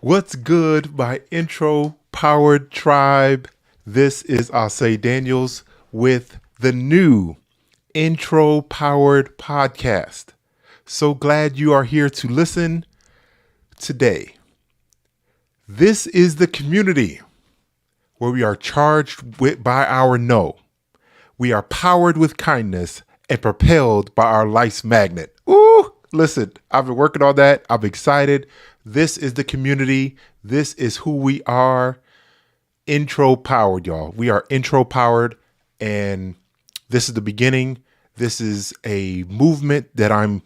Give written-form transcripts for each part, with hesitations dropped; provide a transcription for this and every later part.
What's good, my intro powered tribe? This is Asay Daniels with the new intro powered podcast. So glad you are here to listen today. This is the community where we are charged by our no. We are powered with kindness and propelled by our life's magnet. Ooh, listen, I've been working on that. I'm excited. This is the community. This is who we are. Intro powered, y'all. We are intro powered, and this is the beginning. This is a movement that I'm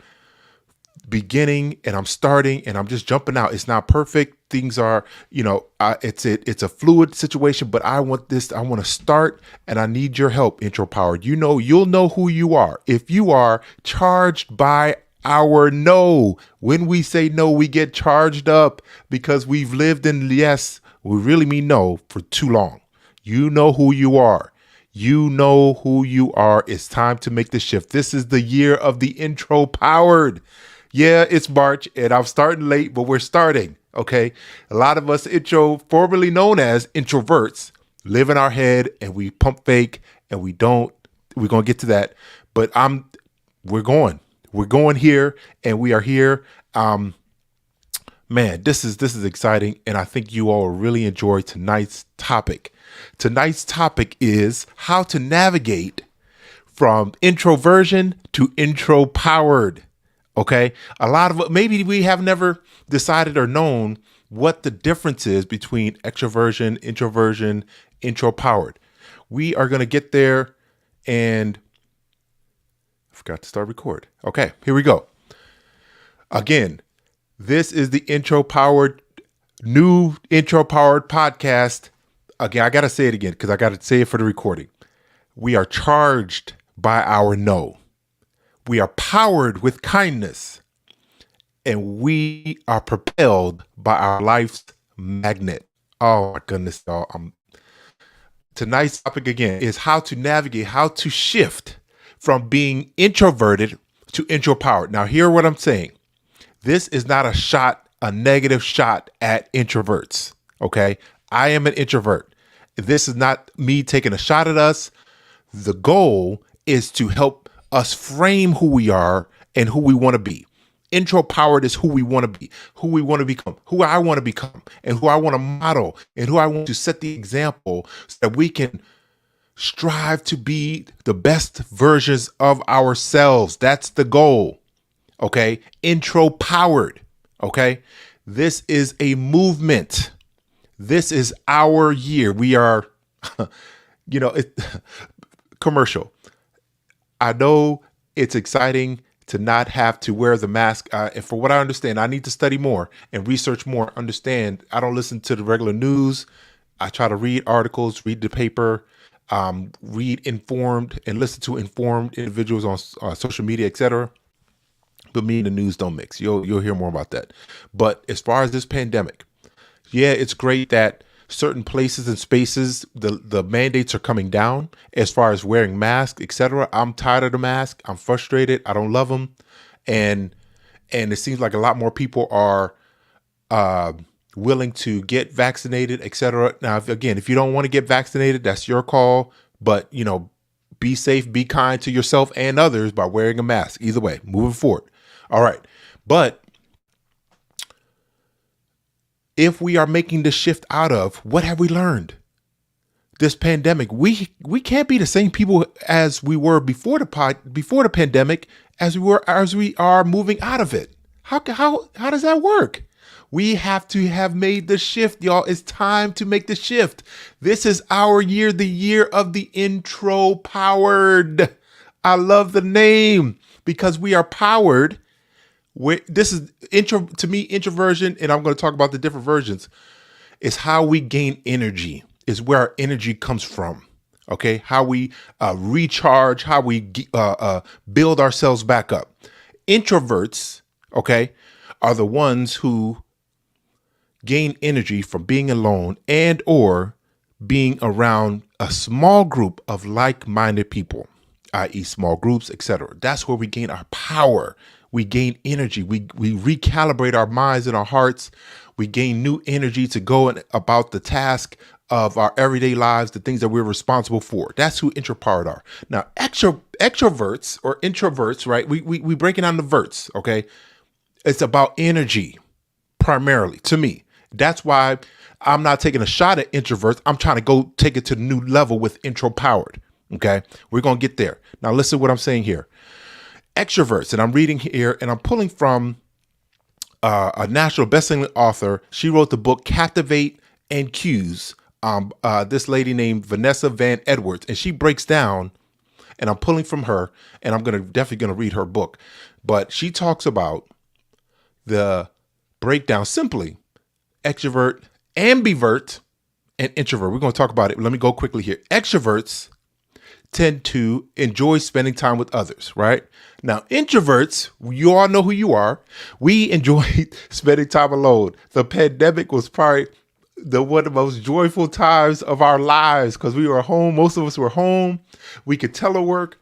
beginning and I'm starting and I'm just jumping out. It's not perfect. Things are, it's a fluid situation, but I want to start and I need your help, intro powered. You'll know who you are. If you are charged by our no, when we say no, we get charged up because we've lived in yes, we really mean no for too long. You know who you are. You know who you are. It's time to make the shift. This is the year of the intro powered. Yeah, it's March and I'm starting late, but we're starting. Okay. A lot of us formerly known as introverts, live in our head and we pump fake and we're going to get to that. But we're going here and we are here. Man, this is exciting. And I think you all will really enjoy tonight's topic. Tonight's topic is how to navigate from introversion to intro powered. Okay. A lot of maybe we have never decided or known what the difference is between extroversion, introversion, intro powered. We are going to get there, and I forgot to start record. Okay, here we go. Again, this is the new intro powered podcast. Again, I got to say it again because I got to say it for the recording. We are charged by our no. We are powered with kindness, and we are propelled by our life's magnet. Oh my goodness, y'all. Tonight's topic again is how to navigate, how to shift from being introverted to intro powered. Now, hear what I'm saying. This is not a negative shot at introverts. Okay. I am an introvert. This is not me taking a shot at us. The goal is to help us frame who we are and who we want to be. Intro powered is who we want to be, who we want to become, who I want to become, and who I want to model, and who I want to set the example so that we can strive to be the best versions of ourselves. That's the goal. Okay. Intro powered. Okay. This is a movement. This is our year. We are, commercial. I know it's exciting to not have to wear the mask. And for what I understand, I need to study more and research more, understand. I don't listen to the regular news. I try to read articles, read the paper, read informed and listen to informed individuals on social media, etc. But me and the news don't mix. You'll hear more about that. But as far as this pandemic, yeah, it's great that certain places and spaces, the mandates are coming down as far as wearing masks, etc. I'm tired of the mask. I'm frustrated. I don't love them. And it seems like a lot more people are willing to get vaccinated, etc. Now, if you don't want to get vaccinated, that's your call. But, be safe, be kind to yourself and others by wearing a mask. Either way, moving forward. All right. But if we are making the shift out of, what have we learned? This pandemic, we can't be the same people as we were before the pandemic as we are moving out of it. How does that work? We have to have made the shift, y'all. It's time to make the shift. This is our year, the year of the intro powered. I love the name because we are powered. This is to me, introversion, and I'm going to talk about the different versions, is how we gain energy, is where our energy comes from. Okay. How we recharge, how we build ourselves back up. Introverts, okay, are the ones who gain energy from being alone and or being around a small group of like-minded people, i.e. small groups, etc. That's where we gain our power. we gain energy. We recalibrate our minds and our hearts. We gain new energy to go about the task of our everyday lives, the things that we're responsible for. That's who intropowered are. Now, extroverts or introverts, right? We breaking down the verts, okay? It's about energy primarily to me. That's why I'm not taking a shot at introverts. I'm trying to go take it to the new level with intropowered. Okay. We're going to get there. Now, listen to what I'm saying here. Extroverts, and I'm reading here and I'm pulling from a national bestselling author. She wrote the book Captivate and Cues. This lady named Vanessa Van Edwards, and she breaks down, and I'm pulling from her, and I'm definitely going to read her book. But she talks about the breakdown simply: extrovert, ambivert, and introvert. We're going to talk about it. Let me go quickly here. Extroverts tend to enjoy spending time with others, right? Now, introverts, you all know who you are. We enjoy spending time alone. The pandemic was probably one of the most joyful times of our lives because we were home. Most of us were home. We could telework.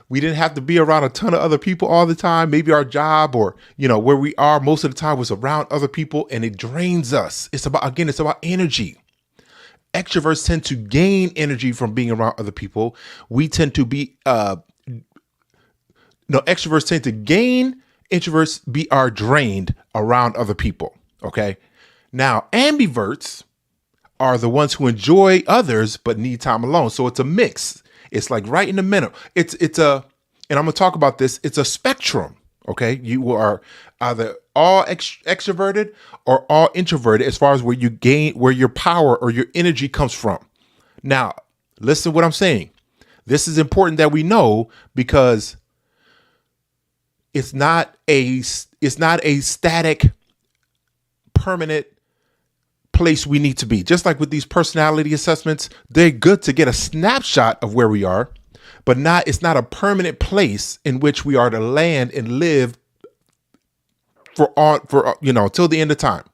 We didn't have to be around a ton of other people all the time. Maybe our job or, where we are most of the time was around other people, and it drains us. It's about energy. Extroverts tend to gain energy from being around other people. We tend to be, extroverts tend to gain, introverts are drained around other people. Okay. Now, ambiverts are the ones who enjoy others, but need time alone. So it's a mix. It's like right in the middle. And I'm going to talk about this. It's a spectrum. Okay. You are either all extroverted or all introverted as far as where your power or your energy comes from. Now, listen to what I'm saying. This is important that we know because it's not a static, permanent place we need to be. Just like with these personality assessments, they're good to get a snapshot of where we are, but it's not a permanent place in which we are to land and live for till the end of time.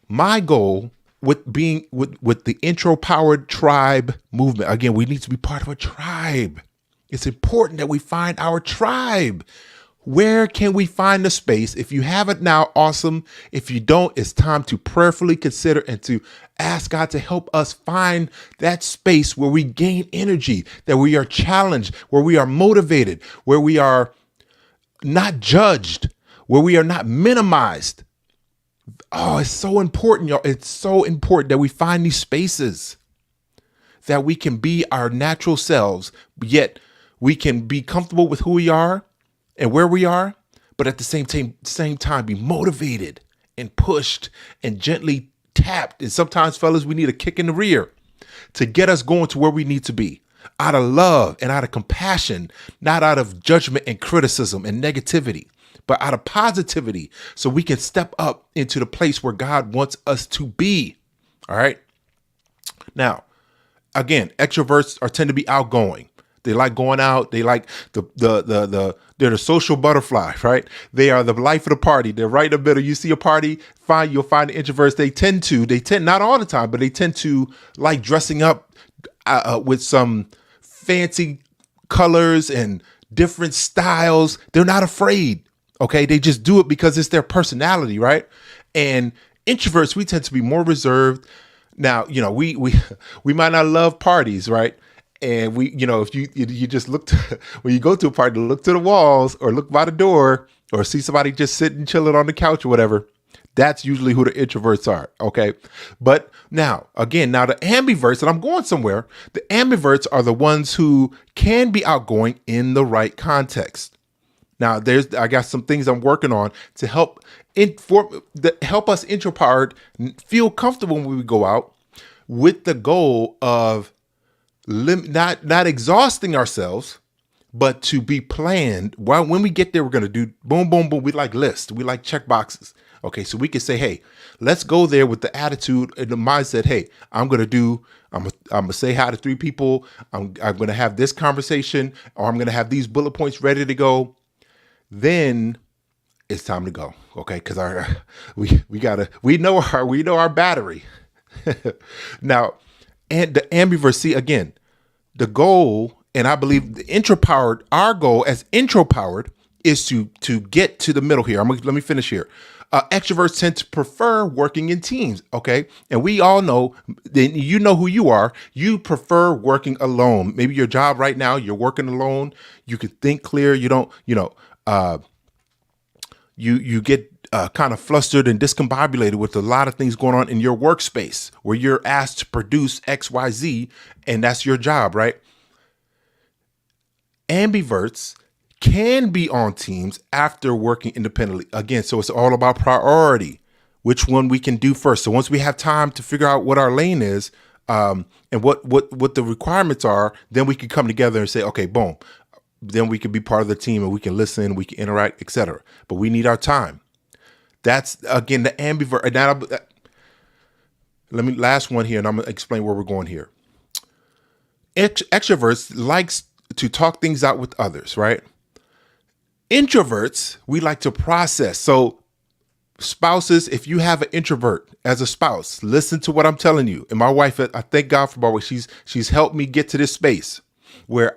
My goal with being with the intro-powered tribe movement, again, we need to be part of a tribe. It's important that we find our tribe. Where can we find the space? If you have it now, awesome. If you don't, it's time to prayerfully consider and to ask God to help us find that space where we gain energy, that we are challenged, where we are motivated, where we are not judged, where we are not minimized. Oh, it's so important, y'all. It's so important that we find these spaces that we can be our natural selves, yet we can be comfortable with who we are and where we are, but at the same time be motivated and pushed and gently tapped. And sometimes, fellas, we need a kick in the rear to get us going to where we need to be, out of love and out of compassion, not out of judgment and criticism and negativity, but out of positivity, so we can step up into the place where God wants us to be. All right. Now, again, extroverts tend to be outgoing. They like going out. They like they're the social butterfly, right? They are the life of the party. They're right in the middle. You see a party, you'll find the introverts. They tend, not all the time, but they tend to like dressing up with some fancy colors and different styles. They're not afraid. Okay. They just do it because it's their personality, right? And introverts, we tend to be more reserved. Now, we might not love parties, right? And if you just look when you go to a party, look to the walls or look by the door or see somebody just sitting, chilling on the couch or whatever, that's usually who the introverts are. Okay. But now the ambiverts, and I'm going somewhere, the ambiverts are the ones who can be outgoing in the right context. Now I got some things I'm working on to help us intropowered feel comfortable when we go out, with the goal of not exhausting ourselves, but to be planned. When we get there, we're going to do boom, boom, boom. We like lists. We like check boxes. Okay. So we can say, hey, let's go there with the attitude and the mindset. Hey, I'm going to say hi to 3 people. I'm going to have this conversation, or I'm going to have these bullet points ready to go. Then it's time to go. Okay. Cause we know our battery. Now, and the ambivert, see, again, the goal, and I believe our goal as intropowered is to get to the middle here. Let me finish here. Extroverts tend to prefer working in teams. Okay, and we all know, then you know who you are. You prefer working alone. Maybe your job right now, you're working alone. You can think clear. You don't, you get kind of flustered and discombobulated with a lot of things going on in your workspace where you're asked to produce X, Y, Z, and that's your job, right? Ambiverts can be on teams after working independently. Again, so it's all about priority, which one we can do first. So once we have time to figure out what our lane is, and what the requirements are, then we can come together and say, okay, boom. Then we can be part of the team and we can listen, we can interact, etc. But we need our time. That's, again, the ambivert. And now, let me last one here, and I'm gonna explain where we're going here. Extroverts likes to talk things out with others, right? Introverts, we like to process. So spouses, if you have an introvert as a spouse, listen to what I'm telling you. And my wife, I thank God for my wife. She's helped me get to this space where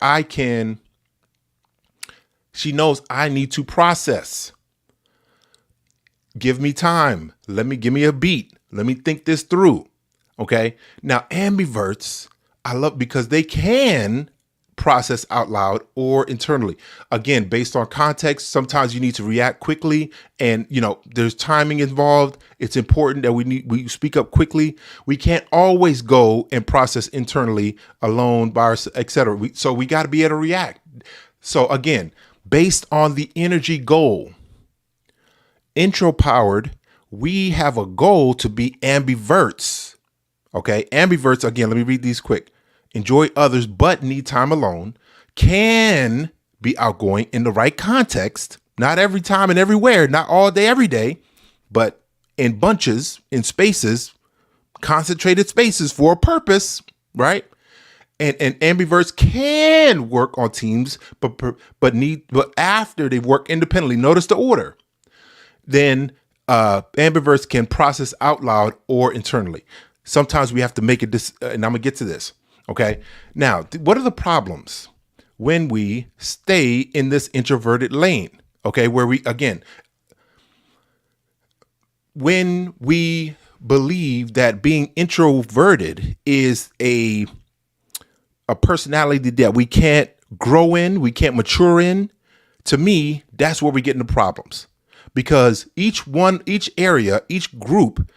she knows I need to process. Give me time. Give me a beat. Let me think this through. Okay. Now, ambiverts, I love because they can process out loud or internally. Again, based on context, sometimes you need to react quickly and, there's timing involved. It's important that we speak up quickly. We can't always go and process internally alone, by ourselves, etc. So we got to be able to react. So again, based on the energy goal, Intropowered, we have a goal to be ambiverts. Okay. Ambiverts, again, let me read these quick. Enjoy others, but need time alone. Can be outgoing in the right context. Not every time and everywhere, not all day, every day, but in bunches, in spaces, concentrated spaces for a purpose, right? And ambiverts can work on teams, but after they work independently. Notice the order. Then ambiverts can process out loud or internally. Sometimes we have to make it, and I'm gonna get to this. Okay. Now, what are the problems when we stay in this introverted lane? Okay. Where when we believe that being introverted is a personality that we can't grow in, we can't mature in, to me, that's where we get into problems. Because each area, each group,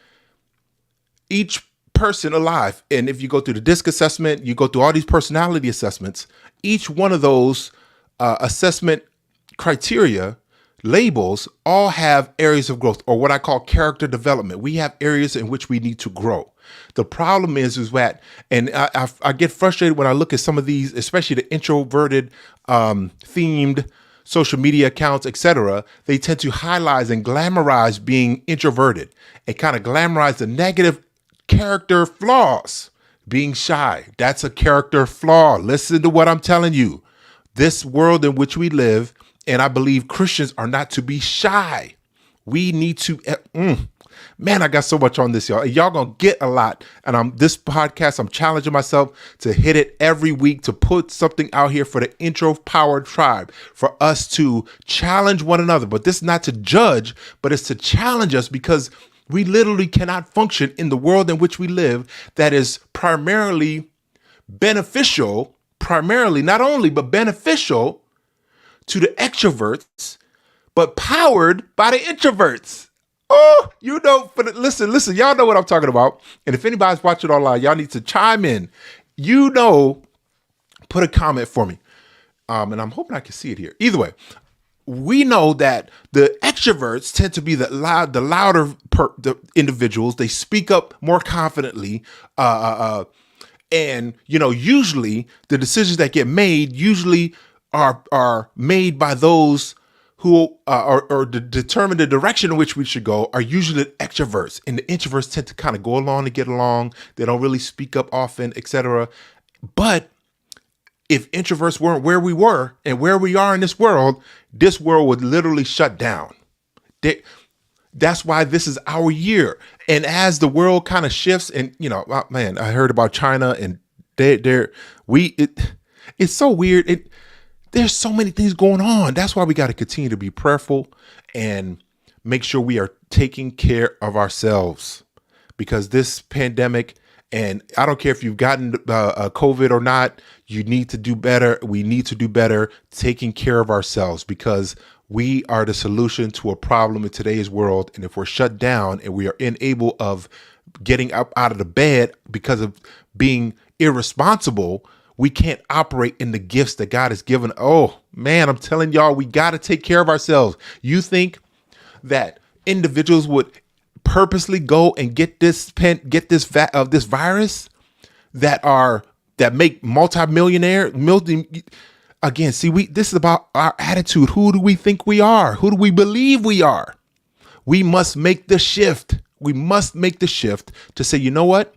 each person alive, and if you go through the DISC assessment, you go through all these personality assessments, each one of those assessment criteria labels all have areas of growth, or what I call character development. We have areas in which we need to grow. The problem is that, and I get frustrated when I look at some of these, especially the introverted themed social media accounts, etc. They tend to highlight and glamorize being introverted and kind of glamorize the negative character flaws. Being shy, that's a character flaw. Listen to what I'm telling you. This world in which we live, and I believe Christians are not to be shy. We need to, man, I got so much on this, y'all. Y'all gonna get a lot. And this podcast, I'm challenging myself to hit it every week, to put something out here for the Intropowered tribe, for us to challenge one another. But this is not to judge, but it's to challenge us, because we literally cannot function in the world in which we live that is primarily beneficial, not only, but beneficial to the extroverts, but powered by the introverts. Oh, listen, y'all know what I'm talking about. And if anybody's watching online, y'all need to chime in. Put a comment for me. And I'm hoping I can see it here. Either way, we know that the extroverts tend to be the louder individuals. They speak up more confidently. And, usually the decisions that get made are made by those who determine the direction in which we should go, are usually extroverts. And the introverts tend to kind of go along to get along. They don't really speak up often, etc. But if introverts weren't where we were and where we are in this world would literally shut down. That's why this is our year. And as the world kind of shifts, and I heard about China, and it's so weird. There's so many things going on. That's why we got to continue to be prayerful and make sure we are taking care of ourselves, because this pandemic, and I don't care if you've gotten COVID or not, you need to do better. We need to do better taking care of ourselves, because we are the solution to a problem in today's world. And if we're shut down and we are unable of getting up out of the bed because of being irresponsible, we can't operate in the gifts that God has given. Oh man, I'm telling y'all, we got to take care of ourselves. You think that individuals would purposely go and get this virus that make again, see, this is about our attitude. Who do we think we are? Who do we believe we are? We must make the shift. We must make the shift to say, you know what?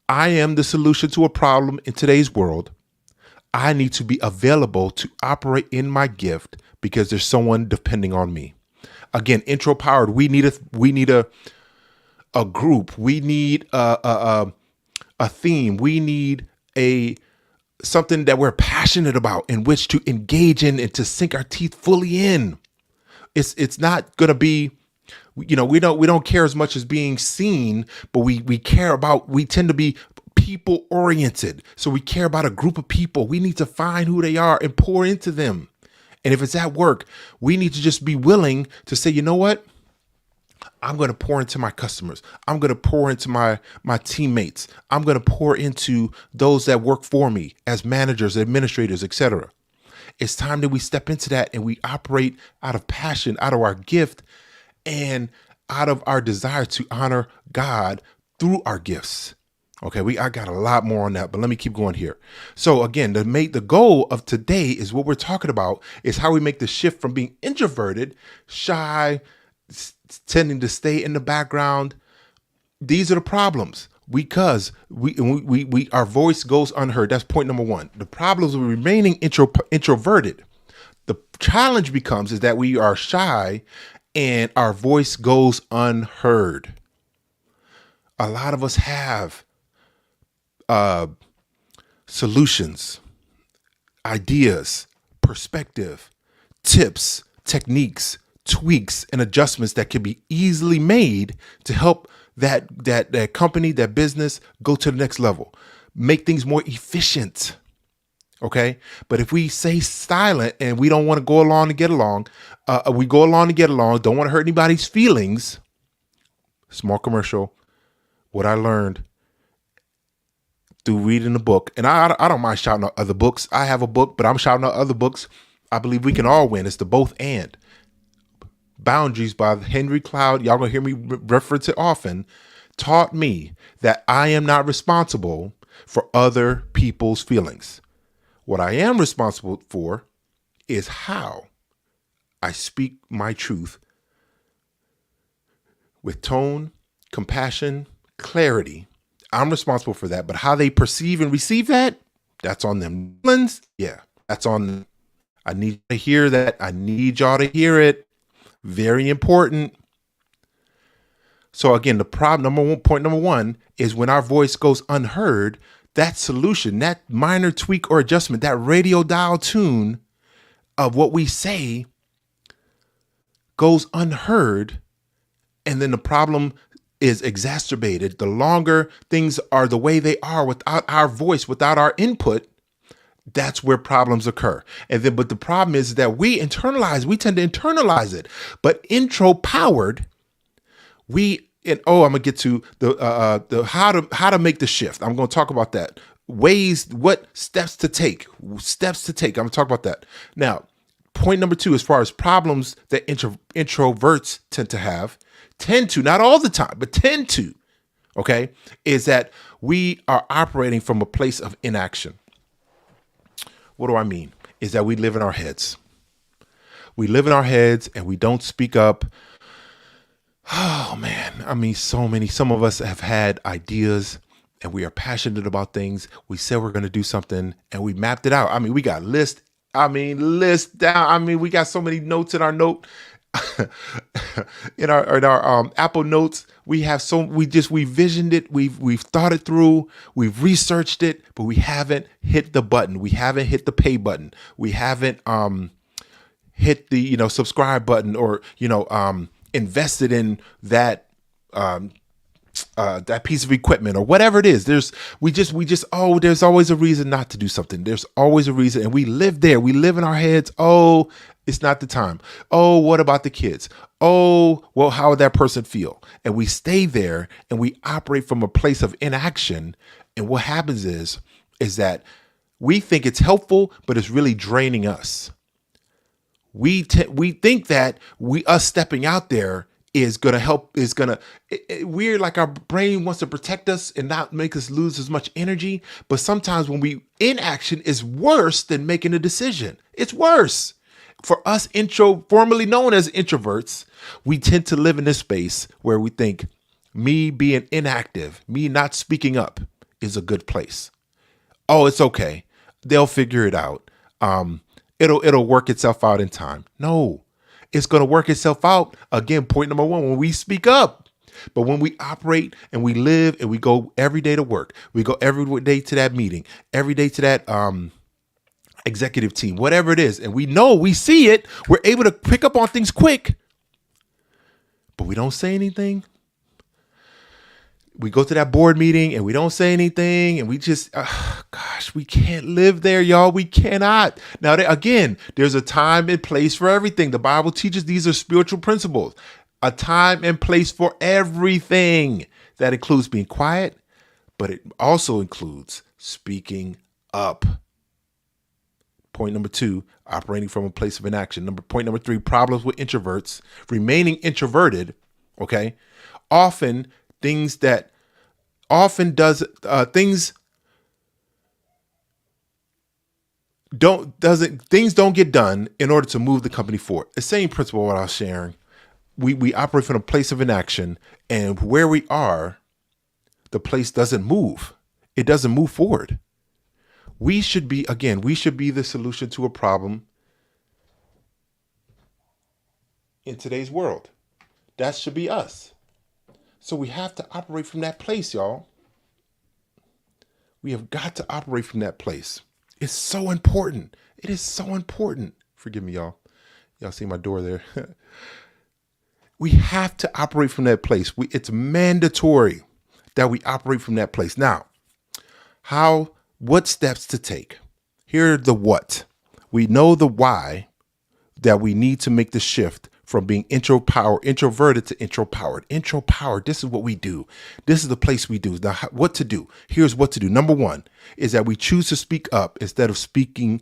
I am the solution to a problem in today's world. I need to be available to operate in my gift because there's someone depending on me. Again, intro powered. We need a group. We need a theme. We need something that we're passionate about, in which to engage in and to sink our teeth fully in. It's not gonna be, we don't care as much as being seen, but we tend to be people oriented. So we care about a group of people. We need to find who they are and pour into them. And if it's at work, we need to just be willing to say, you know what? I'm going to pour into my customers. I'm going to pour into my teammates. I'm going to pour into those that work for me as managers, administrators, etc. It's time that we step into that and we operate out of passion, out of our gift, and out of our desire to honor God through our gifts. Okay, I got a lot more on that, but let me keep going here. So again, the goal of today is what we're talking about is how we make the shift from being introverted, shy, tending to stay in the background. These are the problems because our voice goes unheard. That's point number one. The problems with remaining introverted. The challenge becomes is that we are shy and our voice goes unheard. A lot of us have solutions, ideas, perspective, tips, techniques, tweaks, and adjustments that can be easily made to help that company, that business go to the next level, make things more efficient. Okay. But if we stay silent and we don't want to go along to get along, we go along to get along, don't want to hurt anybody's feelings. Small commercial. What I learned through reading the book, and I don't mind shouting out other books. I have a book, but I'm shouting out other books. I believe we can all win. It's the both and. Boundaries by Henry Cloud. Y'all gonna hear me reference it often. Taught me that I am not responsible for other people's feelings. What I am responsible for is how I speak my truth with tone, compassion, clarity. I'm responsible for that, but how they perceive and receive that, that's on them. Yeah, that's on them. I need to hear that. I need y'all to hear it. Very important. So again, point number one is when our voice goes unheard, that solution, that minor tweak or adjustment, that radio dial tune of what we say goes unheard. And then the problem is exacerbated. The longer things are the way they are without our voice, without our input, that's where problems occur. But the problem is that we tend to internalize it. But intro powered, I'm gonna get to the how to make the shift. I'm gonna talk about that. What steps to take. I'm gonna talk about that. Now, point number two, as far as problems that introverts tend to, not all the time, but tend to, okay, is that we are operating from a place of inaction. What do I mean? Is that we live in our heads. We live in our heads and we don't speak up. Oh man. I mean, some of us have had ideas and we are passionate about things. We said we're going to do something and we mapped it out. I mean, we got list down. I mean, we got so many notes in our note in our Apple Notes, we have we visioned it, we've thought it through, we've researched it, but we haven't hit the button. We haven't hit the pay button. We haven't hit the subscribe button, or invested in that piece of equipment or whatever it is. There's always a reason not to do something. There's always a reason, and we live there. We live in our heads. Oh, it's not the time. Oh, what about the kids? Oh, well, how would that person feel? And we stay there and we operate from a place of inaction. And what happens is that we think it's helpful, but it's really draining us. We think that us stepping out there is going to help, we're like, our brain wants to protect us and not make us lose as much energy. But sometimes when we inaction is worse than making a decision. It's worse. For us formerly known as introverts, we tend to live in this space where we think me being inactive, me not speaking up is a good place. Oh, it's okay. They'll figure it out. It'll work itself out in time. No, it's going to work itself out. Again, point number one, when we speak up. But when we operate and we live and we go every day to work, we go every day to that meeting, every day to that executive team, whatever it is, and we see it, we're able to pick up on things quick, but we don't say anything. We go to that board meeting and we don't say anything, and we just, we can't live there, y'all. We cannot. Now, again, there's a time and place for everything. The Bible teaches these are spiritual principles. A time and place for everything. That includes being quiet, but it also includes speaking up. Point number two, operating from a place of inaction. Point number three, problems with introverts, remaining introverted. Okay. Things don't get done in order to move the company forward. The same principle what I was sharing. We operate from a place of inaction, and where we are, the place doesn't move. It doesn't move forward. We should be the solution to a problem in today's world. That should be us. So we have to operate from that place, y'all. We have got to operate from that place. It's so important. It is so important. Forgive me, y'all. Y'all see my door there. We have to operate from that place. It's mandatory that we operate from that place. Now, what steps to take? Here are the what. We know the why, that we need to make the shift from being introverted to intropowered. Intropowered, this is what we do. This is the place we do. Now, what to do? Here's what to do. Number one is that we choose to speak up instead of staying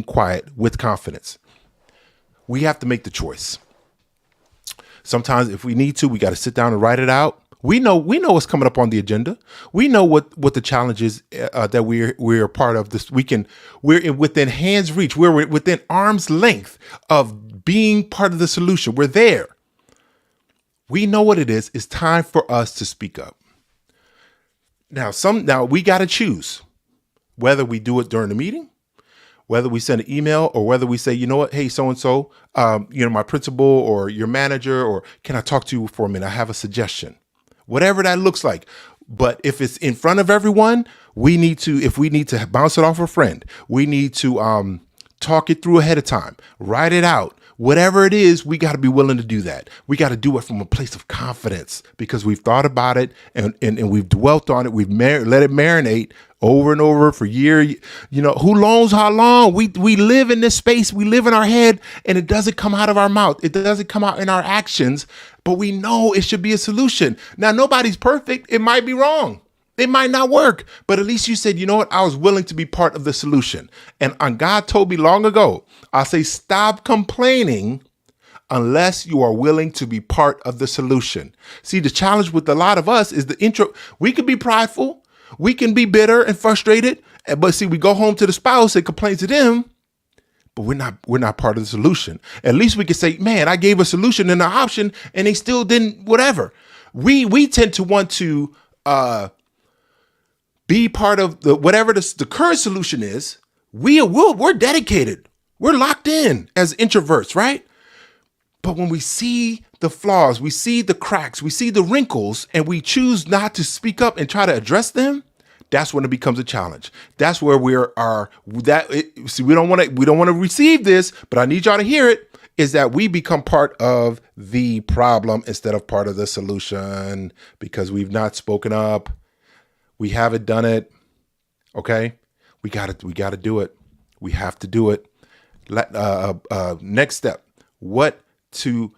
quiet with confidence. We have to make the choice. Sometimes if we need to, we got to sit down and write it out. We know what's coming up on the agenda. We know what the challenge is that we're a part of this weekend. Within hand's reach. We're within arm's length of being part of the solution. We're there. We know what it is. It's time for us to speak up. Now we got to choose whether we do it during the meeting, whether we send an email, or whether we say, you know what, hey, so-and-so, my principal or your manager, or can I talk to you for a minute? I have a suggestion. Whatever that looks like. But if it's in front of everyone, if we need to bounce it off a friend, we need to talk it through ahead of time, write it out. Whatever it is, we got to be willing to do that. We got to do it from a place of confidence because we've thought about it and we've dwelt on it. We've let it marinate over and over for years. Who knows how long? We live in this space. We live in our head, and it doesn't come out of our mouth. It doesn't come out in our actions, but we know it should be a solution. Now, nobody's perfect. It might be wrong. It might not work, but at least you said, you know what? I was willing to be part of the solution. And God told me long ago, I say, stop complaining unless you are willing to be part of the solution. See, the challenge with a lot of us is we can be prideful. We can be bitter and frustrated. But see, we go home to the spouse and complain to them, but we're not part of the solution. At least we can say, man, I gave a solution and an option and they still didn't, whatever. We tend to want to, be part of whatever the current solution is. We're dedicated. We're locked in as introverts, right? But when we see the flaws, we see the cracks, we see the wrinkles, and we choose not to speak up and try to address them, that's when it becomes a challenge. That's where we are. See, we don't want to receive this, but I need y'all to hear it. Is that we become part of the problem instead of part of the solution because we've not spoken up. We haven't done it. Okay, we got to do it. We have to do it. Next step: what to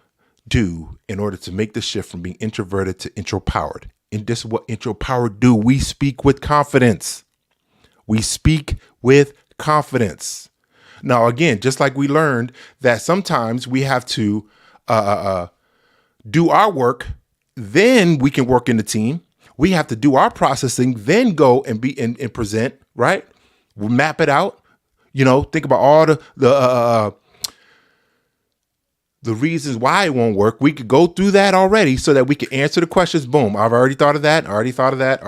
do in order to make the shift from being introverted to intropowered. And this is what intropowered do. We speak with confidence. We speak with confidence. Now, again, just like we learned that sometimes we have to do our work, then we can work in the team. We have to do our processing, then go and be and present, right? We'll map it out. Think about all the reasons why it won't work. We could go through that already so that we can answer the questions. Boom. I've already thought of that. Already thought of that.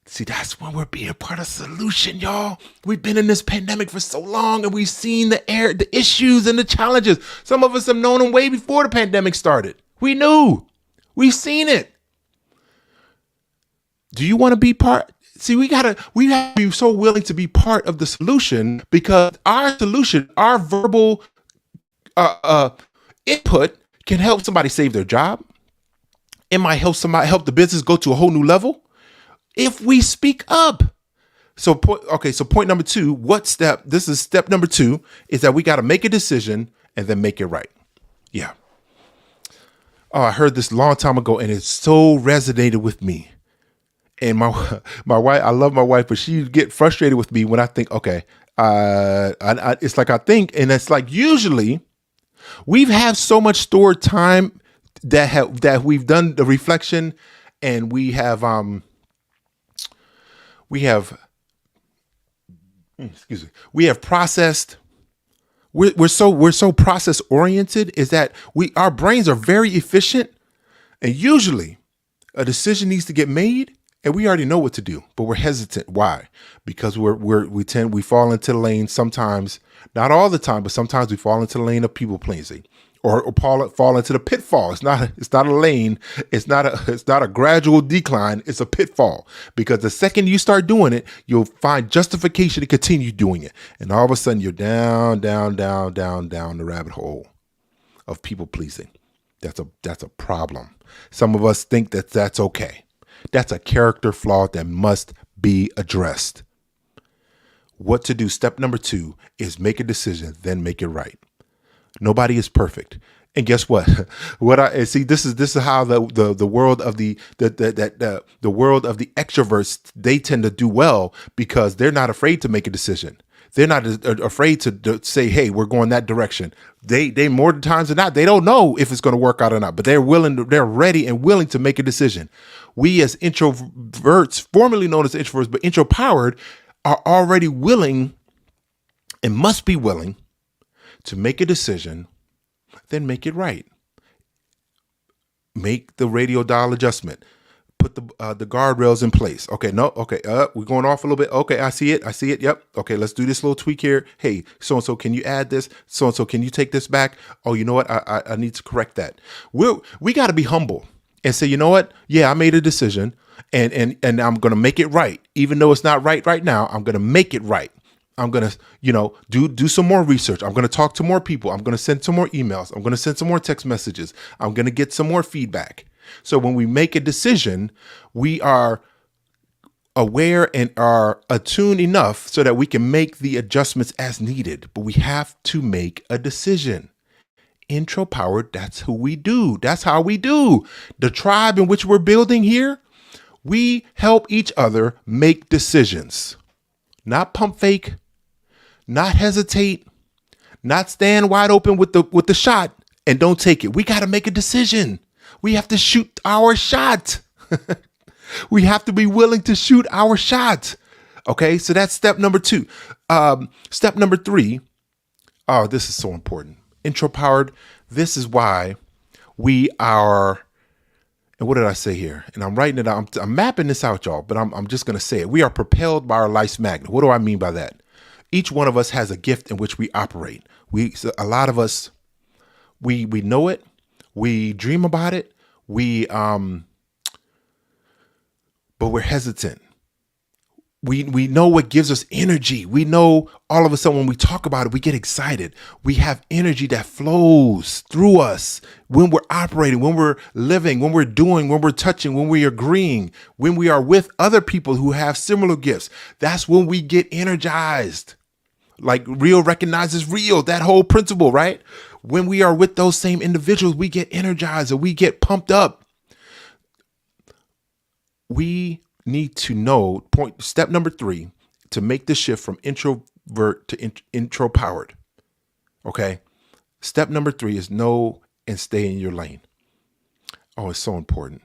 See, that's when we're being part of the solution, y'all. We've been in this pandemic for so long and we've seen the issues and the challenges. Some of us have known them way before the pandemic started. We knew. We've seen it. Do you want to be part? See, we have to be so willing to be part of the solution because our solution, our verbal input can help somebody save their job. It might help the business go to a whole new level if we speak up. So point number 2, this is step number 2, is that we got to make a decision and then make it right. Yeah. Oh, I heard this a long time ago and it so resonated with me. And my wife, I love my wife, but she get frustrated with me when I think, okay, it's like I think, and it's like usually we've had so much stored time that we've done the reflection, and we have processed. We're so process oriented is that our brains are very efficient, and usually a decision needs to get made. And we already know what to do, but we're hesitant. Why? Because we fall into the lane sometimes, not all the time, but sometimes we fall into the lane of people pleasing, or fall into the pitfall. It's not a lane. It's not a gradual decline. It's a pitfall, because the second you start doing it, you'll find justification to continue doing it, and all of a sudden you're down the rabbit hole of people pleasing. That's a problem. Some of us think that that's okay. That's a character flaw that must be addressed. What to do? Step number 2 is make a decision, then make it right. Nobody is perfect. And guess what? This is how the world of the world of the extroverts, they tend to do well because they're not afraid to make a decision. They're not afraid to say, hey, we're going that direction. They more times than not, they don't know if it's going to work out or not, but they're ready and willing to make a decision. We as introverts, formerly known as introverts, but intropowered, are already willing and must be willing to make a decision, then make it right. Make the radio dial adjustment. Put the guardrails in place. Okay, we're going off a little bit. Okay, I see it. Yep. Okay, let's do this little tweak here. Hey, so-and-so, can you add this? So-and-so, can you take this back? Oh, you know what? I need to correct that. We got to be humble and say, you know what? Yeah, I made a decision and I'm going to make it right. Even though it's not right now, I'm going to make it right. I'm going to, do some more research. I'm going to talk to more people. I'm going to send some more emails. I'm going to send some more text messages. I'm going to get some more feedback. So when we make a decision, we are aware and are attuned enough so that we can make the adjustments as needed. But we have to make a decision. Intropowered, that's who we do. That's how we do. The tribe in which we're building here, we help each other make decisions. Not pump fake, not hesitate, not stand wide open with the shot and don't take it. We got to make a decision. We have to shoot our shot. We have to be willing to shoot our shot. Okay, so that's step number 2. Step number 3. Oh, this is so important. Intropowered. This is why we are. And what did I say here? And I'm writing it out. I'm mapping this out, y'all. But I'm just going to say it. We are propelled by our life's magnet. What do I mean by that? Each one of us has a gift in which we operate. A lot of us, We know it. We dream about it. But we're hesitant. We know what gives us energy. We know all of a sudden when we talk about it, we get excited. We have energy that flows through us when we're operating, when we're living, when we're doing, when we're touching, when we're agreeing, when we are with other people who have similar gifts. That's when we get energized. Like real recognizes real, that whole principle, right? When we are with those same individuals, we get energized and we get pumped up. We need to know step number 3 to make the shift from introvert to intro powered. Okay. Step number 3 is know and stay in your lane. Oh, it's so important.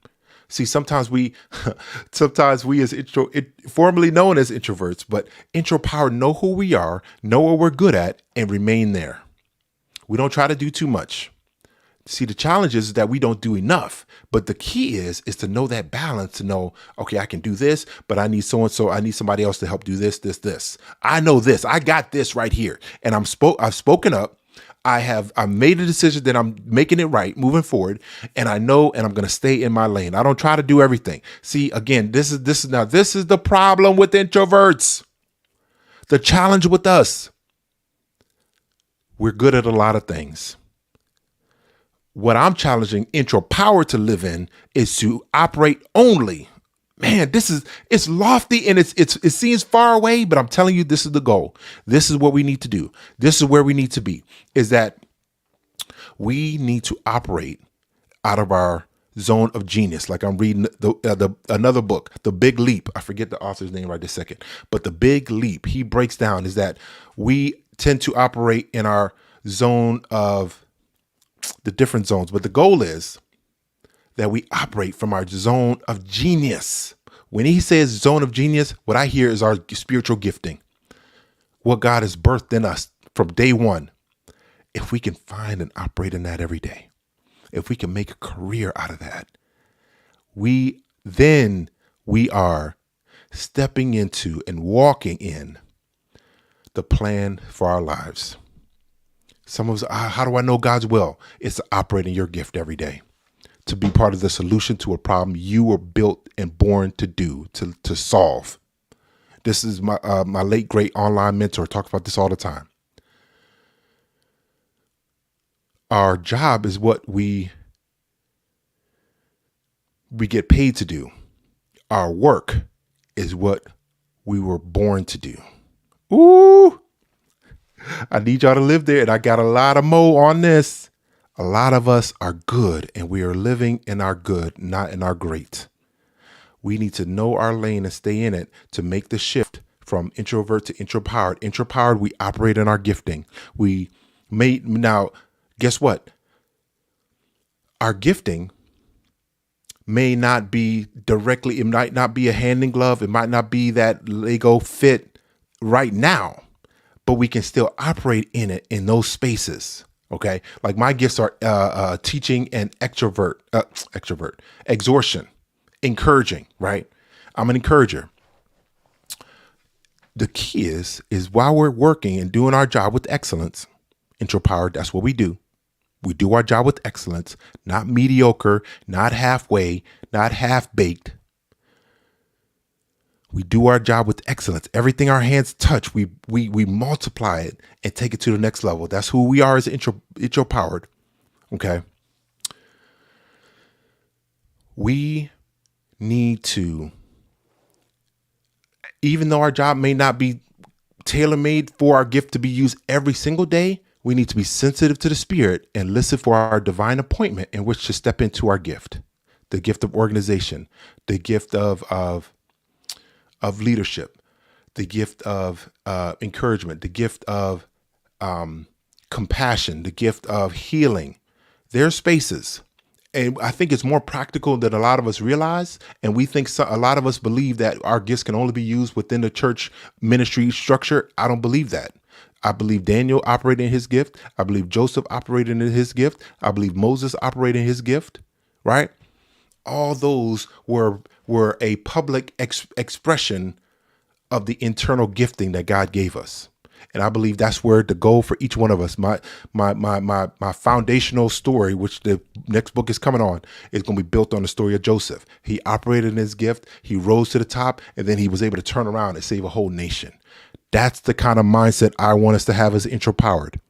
See, sometimes we as formerly known as introverts, but intro powered know who we are, know what we're good at, and remain there. We don't try to do too much. See, the challenge is that we don't do enough, but the key is to know that balance, to know, okay, I can do this, but I need so-and-so, I need somebody else to help do this. I know this, I got this right here. And I've spoken up. I've made a decision that I'm making it right moving forward. And I know, and I'm going to stay in my lane. I don't try to do everything. See, again, this is the problem with introverts. The challenge with us. We're good at a lot of things. What I'm challenging intro power to live in is to operate only. Man, it's lofty and it seems far away, but I'm telling you, this is the goal. This is what we need to do. This is where we need to be, is that we need to operate out of our zone of genius. Like I'm reading another book, The Big Leap. I forget the author's name right this second, but The Big Leap, he breaks down is that we tend to operate in our zone of the different zones. But the goal is that we operate from our zone of genius. When he says zone of genius, what I hear is our spiritual gifting, what God has birthed in us from day one. If we can find and operate in that every day, if we can make a career out of that, we are stepping into and walking in the plan for our lives. Some of us, how do I know God's will? It's to operate in your gift every day, to be part of the solution to a problem you were built and born to do, to solve. This is my late great online mentor talks about this all the time. Our job is what we get paid to do. Our work is what we were born to do. Ooh, I need y'all to live there. And I got a lot of mo on this. A lot of us are good and we are living in our good, not in our great. We need to know our lane and stay in it to make the shift from introvert to intropowered. Intropowered, we operate in our gifting. Now, guess what? Our gifting may not be directly, it might not be a hand in glove. It might not be that Lego fit right now, but we can still operate in it in those spaces. Okay. Like my gifts are teaching and exhortation, encouraging, right? I'm an encourager. The key is while we're working and doing our job with excellence, intropowered, that's what we do. We do our job with excellence, not mediocre, not halfway, not half-baked. We do our job with excellence. Everything our hands touch, we multiply it and take it to the next level. That's who we are as intropowered. Okay. We need to, even though our job may not be tailor-made for our gift to be used every single day, we need to be sensitive to the spirit and listen for our divine appointment in which to step into our gift, the gift of organization, the gift of leadership, the gift of encouragement, the gift of compassion, the gift of healing. There's spaces. And I think it's more practical than a lot of us realize. And we think a lot of us believe that our gifts can only be used within the church ministry structure. I don't believe that. I believe Daniel operated in his gift. I believe Joseph operated in his gift. I believe Moses operated in his gift, right? All those were a public expression of the internal gifting that God gave us. And I believe that's where the goal for each one of us, my foundational story, which the next book is coming on, is going to be built on the story of Joseph. He operated in his gift, he rose to the top, and then he was able to turn around and save a whole nation. That's the kind of mindset I want us to have as Intropowered,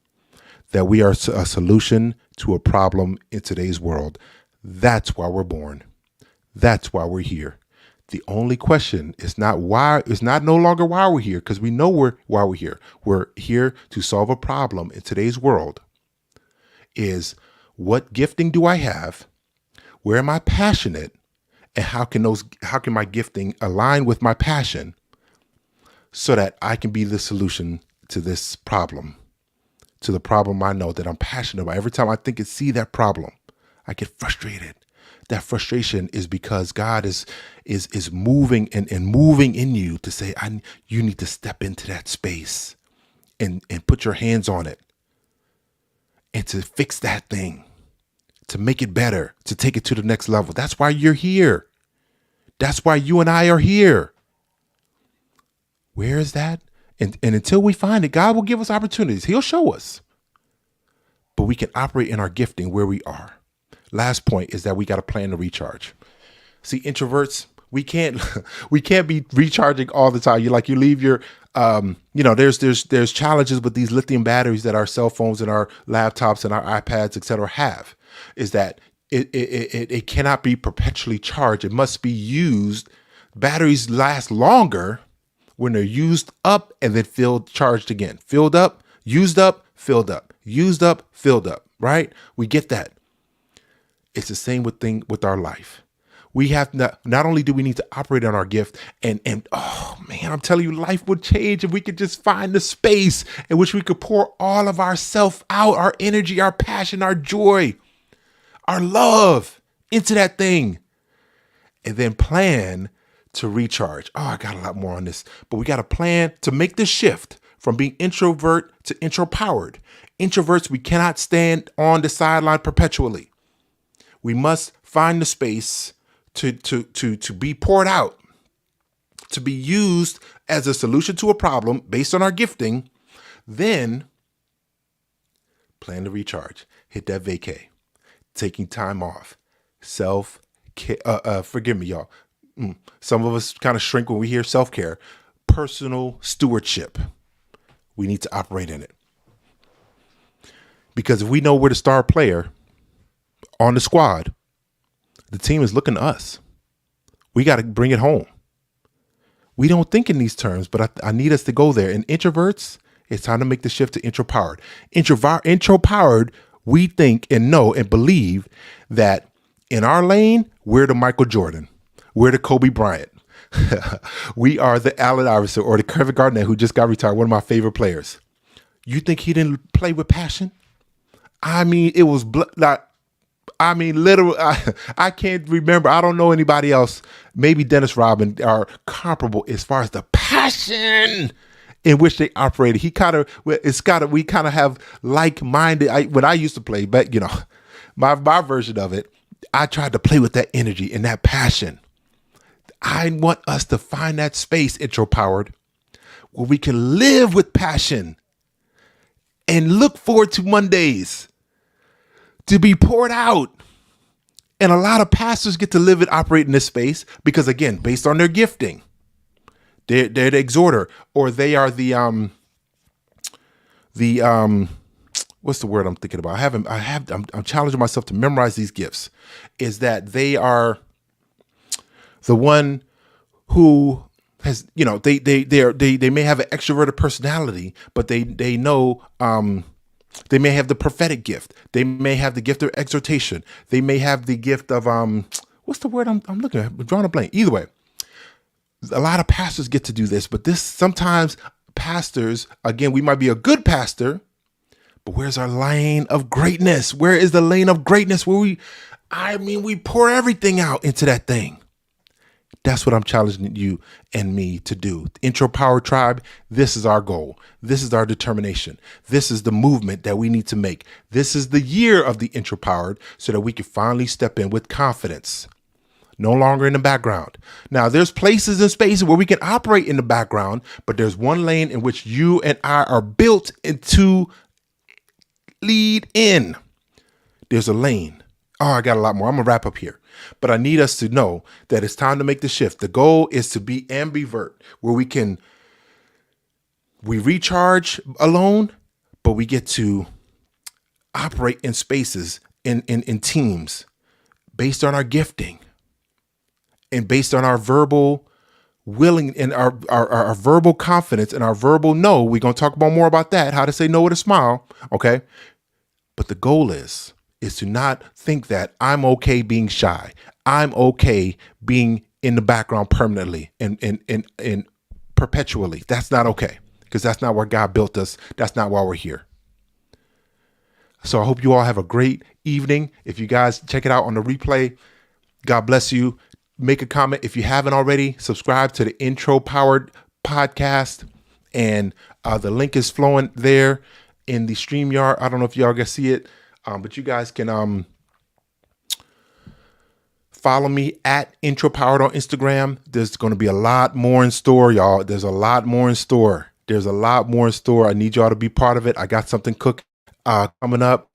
that we are a solution to a problem in today's world. That's why we're born. That's why we're here. The only question is not why, it's not no longer why we're here, because we know why we're here. We're here to solve a problem in today's world. Is what gifting do I have? Where am I passionate? And how can my gifting align with my passion so that I can be the solution to this problem, to the problem I know that I'm passionate about. Every time I think and see that problem, I get frustrated. That frustration is because God is moving and moving in you to say, you need to step into that space and put your hands on it and to fix that thing, to make it better, to take it to the next level. That's why you're here. That's why you and I are here. Where is that? And until we find it, God will give us opportunities. He'll show us. But we can operate in our gifting where we are. Last point is that we got to plan to recharge. See, introverts, we can't be recharging all the time. You leave your, there's challenges with these lithium batteries that our cell phones and our laptops and our iPads, et cetera, have, is that it cannot be perpetually charged. It must be used. Batteries last longer when they're used up and then charged again. Filled up, used up, filled up, used up, filled up, right? We get that. It's the same with our life. We have not only do we need to operate on our gift and oh man, I'm telling you, life would change if we could just find the space in which we could pour all of ourself out, our energy, our passion, our joy, our love into that thing, and then plan to recharge. Oh, I got a lot more on this, but we got to plan to make the shift from being introvert to intropowered. Introverts, we cannot stand on the sideline perpetually. We must find the space to be poured out, to be used as a solution to a problem based on our gifting. Then plan to recharge, hit that vacay, taking time off, self-care. Forgive me, y'all. Some of us kind of shrink when we hear self-care. Personal stewardship. We need to operate in it. Because if we know we're the star player on the squad, the team is looking to us. We got to bring it home. We don't think in these terms, but I need us to go there. And introverts, it's time to make the shift to intropowered. Intropowered, we think and know and believe that in our lane, we're the Michael Jordan. We're the Kobe Bryant. We are the Allen Iverson or the Kevin Garnett, who just got retired, one of my favorite players. You think he didn't play with passion? I mean, it was literally, I can't remember. I don't know anybody else. Maybe Dennis Rodman are comparable as far as the passion in which they operated. We kind of have like-minded. When I used to play, but my version of it, I tried to play with that energy and that passion. I want us to find that space, Intropowered, where we can live with passion and look forward to Mondays to be poured out. And a lot of pastors get to live and operate in this space because, again, based on their gifting, they're the exhorter, or they are the what's the word I'm thinking about? I'm challenging myself to memorize these gifts. Is that they are the one who has, they may have an extroverted personality, but they know, they may have the prophetic gift. They may have the gift of exhortation. They may have the gift of, what's the word I'm looking at? I'm drawing a blank. Either way, a lot of pastors get to do this, but sometimes pastors, again, we might be a good pastor, but where's our lane of greatness? Where is the lane of greatness where we pour everything out into that thing? That's what I'm challenging you and me to do. Intropowered Tribe, this is our goal. This is our determination. This is the movement that we need to make. This is the year of the Intropowered so that we can finally step in with confidence, no longer in the background. Now, there's places and spaces where we can operate in the background, but there's one lane in which you and I are built into lead in. There's a lane. Oh, I got a lot more. I'm going to wrap up here. But I need us to know that it's time to make the shift. The goal is to be ambivert, where we recharge alone, but we get to operate in spaces, in teams, based on our gifting and based on our verbal willing and our verbal confidence and our verbal no. We're going to talk about more about that, how to say no with a smile. Okay. But the goal is to not think that I'm okay being shy. I'm okay being in the background permanently and perpetually. That's not okay, because that's not where God built us. That's not why we're here. So I hope you all have a great evening. If you guys check it out on the replay, God bless you. Make a comment. If you haven't already, subscribe to the Intropowered podcast. And the link is flowing there in the StreamYard. I don't know if y'all can see it, but you guys can follow me at Intropowered on Instagram. There's going to be a lot more in store, y'all. There's a lot more in store. I need y'all to be part of it. I got something cooking coming up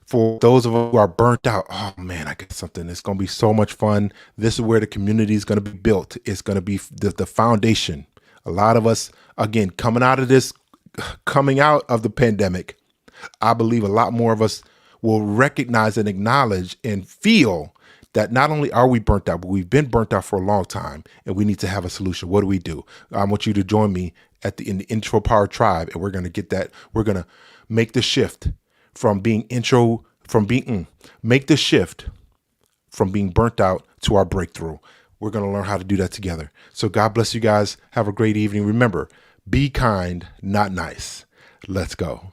for those of us who are burnt out. Oh man, I got something. It's going to be so much fun. This is where the community is going to be built. It's going to be the foundation. A lot of us, again, coming out of the pandemic, I believe a lot more of us will recognize and acknowledge and feel that not only are we burnt out, but we've been burnt out for a long time, and we need to have a solution. What do we do? I want you to join me in the Intropowered tribe, and we're going to get that. We're going to make the shift from being burnt out to our breakthrough. We're going to learn how to do that together. So God bless you guys. Have a great evening. Remember, be kind, not nice. Let's go.